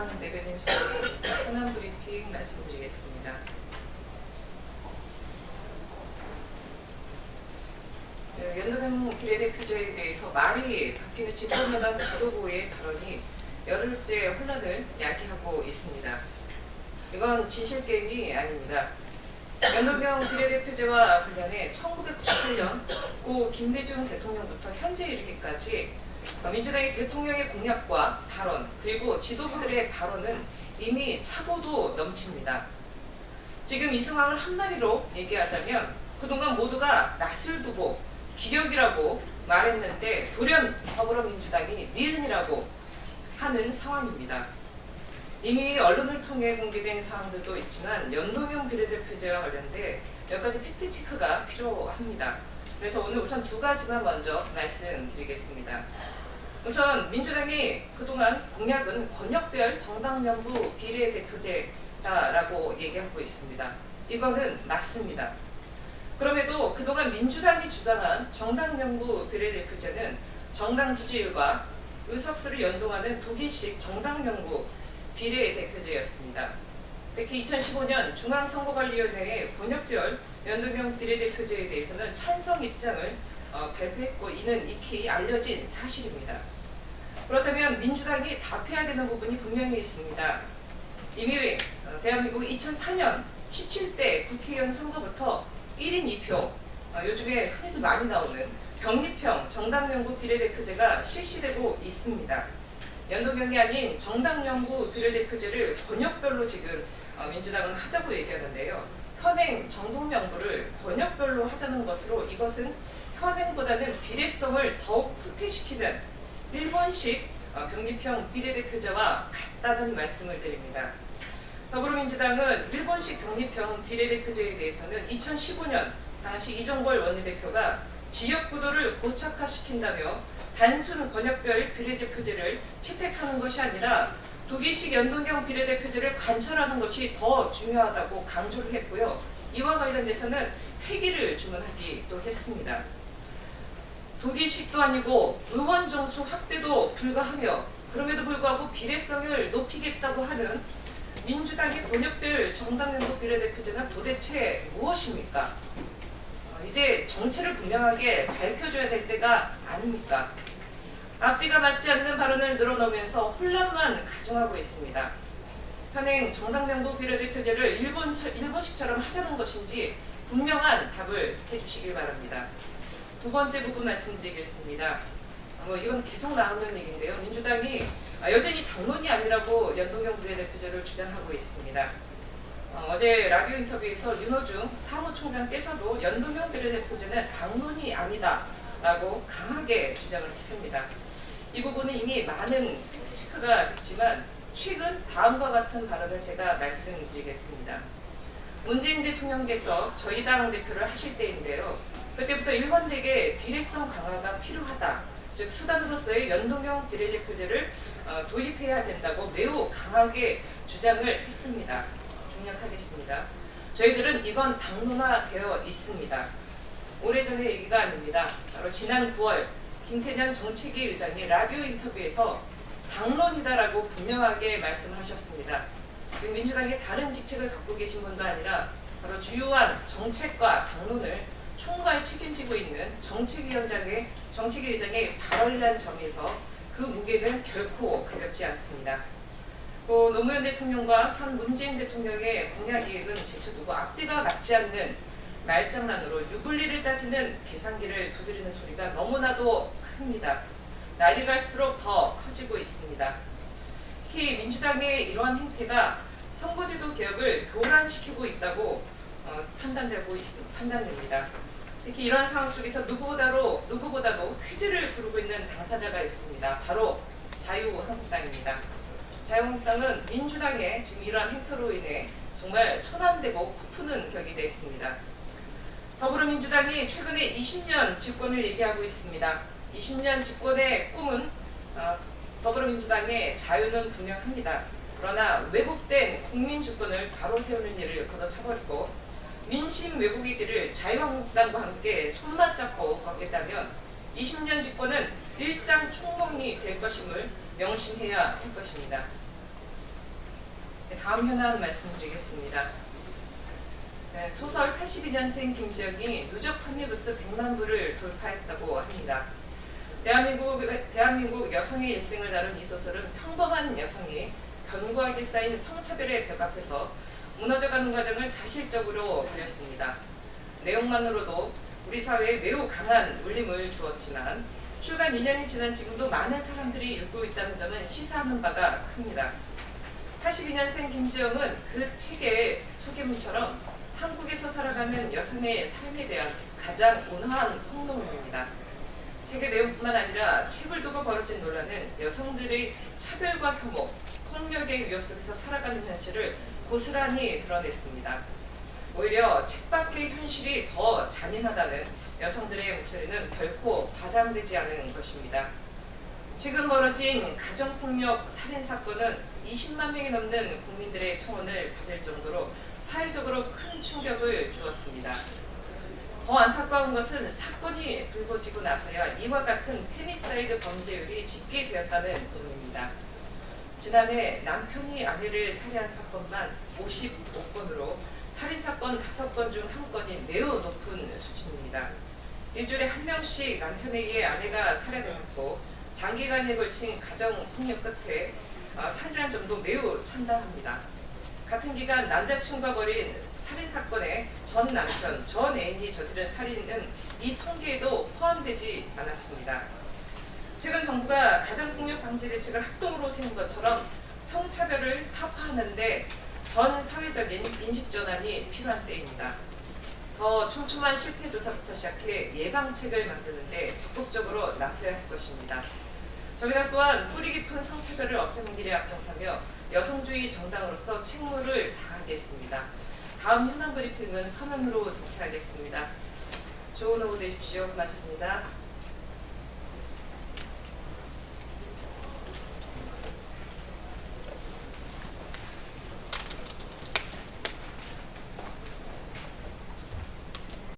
여당 대변인 정치입니다. 현안 브리핑 말씀드리겠습니다. 연동형 비례대표제에 대해서 말이 바뀌는 집권여당 지도부의 발언이 열흘째 혼란을 야기하고 있습니다. 이건 진실게임이 아닙니다. 연동형 비례대표제와 관련해 1998년 고 김대중 대통령부터 현재 이르기까지 민주당의 대통령의 공약과 발언 그리고 지도부들의 발언은 이미 차고도 넘칩니다. 지금 이 상황을 한마디로 얘기하자면 그동안 모두가 낯을 두고 기력이라고 말했는데 돌연 더불어민주당이 니은이라고 하는 상황입니다. 이미 언론을 통해 공개된 사항들도 있지만 연동형 비례대표제와 관련돼 몇 가지 팩트체크가 필요합니다. 그래서 오늘 우선 두 가지만 먼저 말씀드리겠습니다. 우선 민주당이 그동안 공약은 권역별 정당명부 비례대표제다라고 얘기하고 있습니다. 이거는 맞습니다. 그럼에도 그동안 민주당이 주장한 정당명부 비례대표제는 정당 지지율과 의석수를 연동하는 독일식 정당명부 비례대표제였습니다. 특히 2015년 중앙선거관리위원회의 권역별 연동형 비례대표제에 대해서는 찬성 입장을 발표했고 이는 익히 알려진 사실입니다. 그렇다면 민주당이 답해야 되는 부분이 분명히 있습니다. 이미 대한민국 2004년 17대 국회의원 선거부터 1인 2표, 요즘에 흔히들 많이 나오는 병립형 정당명부 비례대표제가 실시되고 있습니다. 연동형이 아닌 정당명부 비례대표제를 권역별로 지금 민주당은 하자고 얘기하는데요. 현행 정부명부를 권역별로 하자는 것으로 이것은 현행보다는 비례성을 더욱 후퇴시키는 일본식 병립형 비례대표제와 같다는 말씀을 드립니다. 더불어민주당은 일본식 병립형 비례대표제에 대해서는 2015년 당시 이종걸 원내대표가 지역구도를 고착화시킨다며 단순 권역별 비례대표제를 채택하는 것이 아니라 독일식 연동형 비례대표제를 관철하는 것이 더 중요하다고 강조를 했고요. 이와 관련돼서는 폐기를 주문하기도 했습니다. 독일식도 아니고 의원 정수 확대도 불가하며 그럼에도 불구하고 비례성을 높이겠다고 하는 민주당의 권역별 정당명부 비례대표제는 도대체 무엇입니까? 이제 정체를 분명하게 밝혀줘야 될 때가 아닙니까? 앞뒤가 맞지 않는 발언을 늘어놓으면서 혼란만 가중하고 있습니다. 현행 정당명부 비례대표제를 일본식처럼 하자는 것인지 분명한 답을 해주시길 바랍니다. 두 번째 부분 말씀드리겠습니다. 이건 계속 나오는 얘기인데요. 민주당이 여전히 당론이 아니라고 연동형 비례대표제를 주장하고 있습니다. 어제 라디오 인터뷰에서 윤호중 사무총장께서도 연동형 비례대표제는 당론이 아니다라고 강하게 주장을 했습니다. 이 부분은 이미 많은 체크가 됐지만 최근 다음과 같은 발언을 제가 말씀드리겠습니다. 문재인 대통령께서 저희 당 대표를 하실 때인데요. 그때부터 일관되게 비례성 강화가 필요하다. 즉 수단으로서의 연동형 비례대표제를 도입해야 된다고 매우 강하게 주장을 했습니다. 중략하겠습니다. 저희들은 이건 당론화되어 있습니다. 오래전의 얘기가 아닙니다. 바로 지난 9월 김태년 정책위 의장이 라디오 인터뷰에서 당론이다라고 분명하게 말씀을 하셨습니다. 지금 민주당의 다른 직책을 갖고 계신 분도 아니라 바로 주요한 정책과 당론을 총괄 책임지고 있는 정책위 의장의 발언이라는 점에서 그 무게는 결코 가볍지 않습니다. 노무현 대통령과 현 문재인 대통령의 공약 이익은 제쳐두고 앞뒤가 맞지 않는 말장난으로 유불리를 따지는 계산기를 두드리는 소리가 너무나도 큽니다. 날이 갈수록 더 커지고 있습니다. 특히 민주당의 이러한 행태가 선거제도 개혁을 교란시키고 있다고 판단됩니다. 특히 이러한 상황 속에서 누구보다도 퀴즈를 부르고 있는 당사자가 있습니다. 바로 자유한국당입니다. 자유한국당은 민주당의 지금 이러한 행태로 인해 정말 손안대고 코푸는 격이 됐습니다. 더불어민주당이 최근에 20년 집권을 얘기하고 있습니다. 20년 집권의 꿈은 더불어민주당의 자유는 분명합니다. 그러나 왜곡된 국민 주권을 바로 세우는 일을 걷어차버리고 민심 왜곡이들을 자유한국당과 함께 손맞잡고 걷겠다면 20년 집권은 일장충몽이 될 것임을 명심해야 할 것입니다. 다음 현안 말씀드리겠습니다. 네, 소설 82년생 김지영이 누적 판매부수 100만 부를 돌파했다고 합니다. 대한민국 여성의 일생을 다룬 이 소설은 평범한 여성이 견고하게 쌓인 성차별의 벽 앞에서 무너져가는 과정을 사실적으로 그렸습니다. 내용만으로도 우리 사회에 매우 강한 울림을 주었지만 출간 2년이 지난 지금도 많은 사람들이 읽고 있다는 점은 시사하는 바가 큽니다. 82년생 김지영은 그 책의 소개문처럼 한국에서 살아가는 여성의 삶에 대한 가장 온화한 폭로입니다. 책의 내용뿐만 아니라 책을 두고 벌어진 논란은 여성들의 차별과 혐오, 폭력의 위협 속에서 살아가는 현실을 고스란히 드러냈습니다. 오히려 책 밖의 현실이 더 잔인하다는 여성들의 목소리는 결코 과장되지 않은 것입니다. 최근 벌어진 가정폭력 살인사건은 20만 명이 넘는 국민들의 청원을 받을 정도로 사회적으로 큰 충격을 주었습니다. 더 안타까운 것은 사건이 불거지고 나서야 이와 같은 페미사이드 범죄율이 집계되었다는 점입니다. 지난해 남편이 아내를 살해한 사건만 55건으로 살인사건 5건 중 1건이 매우 높은 수준입니다. 일주일에 한 명씩 남편에 의해 아내가 살해되었고 장기간에 걸친 가정폭력 끝에 살인한 점도 매우 참담합니다. 같은 기간 남자친구가 벌인 살인사건에 전 남편, 전 애인이 저지른 살인은 이 통계에도 포함되지 않았습니다. 최근 정부가 가정폭력 방지 대책을 합동으로 세운 것처럼 성차별을 타파하는데 전 사회적인 인식전환이 필요한 때입니다. 더 촘촘한 실태조사부터 시작해 예방책을 만드는데 적극적으로 나서야 할 것입니다. 정의당 또한 뿌리 깊은 성차별을 없애는 길에 앞장서며 여성주의 정당으로서 책무를 다하겠습니다. 다음 현안 브리핑은 선언으로 대체하겠습니다. 좋은 오후 되십시오. 고맙습니다.